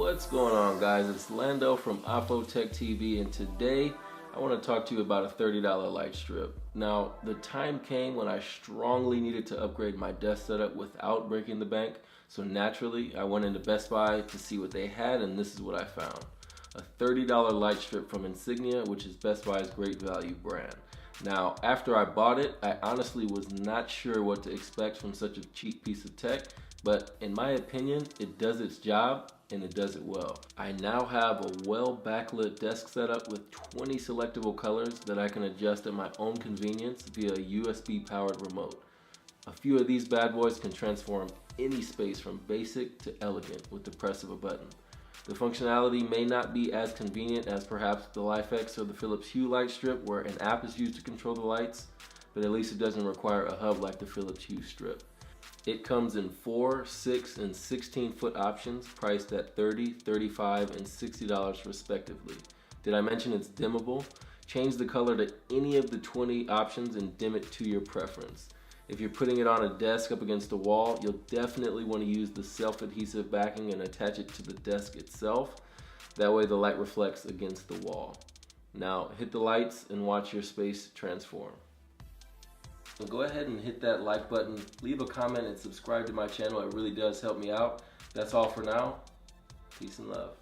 What's going on, guys? It's Lando from Tech TV, and today I want to talk to you about a $30 light strip. Now, the time came when I strongly needed to upgrade my desk setup without breaking the bank, so naturally I went into Best Buy to see what they had, and this is what I found. A $30 light strip from Insignia, which is Best Buy's great value brand. Now, after I bought it, I honestly was not sure what to expect from such a cheap piece of tech, but in my opinion, it does its job and it does it well. I now have a well backlit desk setup with 20 selectable colors that I can adjust at my own convenience via a USB powered remote. A few of these bad boys can transform any space from basic to elegant with the press of a button. The functionality may not be as convenient as perhaps the LifeX or the Philips Hue light strip, where an app is used to control the lights, but at least it doesn't require a hub like the Philips Hue strip. It comes in 4, 6, and 16-foot options priced at $30, $35, and $60 respectively. Did I mention it's dimmable? Change the color to any of the 20 options and dim it to your preference. If you're putting it on a desk up against a wall, you'll definitely want to use the self-adhesive backing and attach it to the desk itself. That way the light reflects against the wall. Now hit the lights and watch your space transform. So go ahead and hit that like button, leave a comment, and subscribe to my channel. It really does help me out. That's all for now. Peace and love.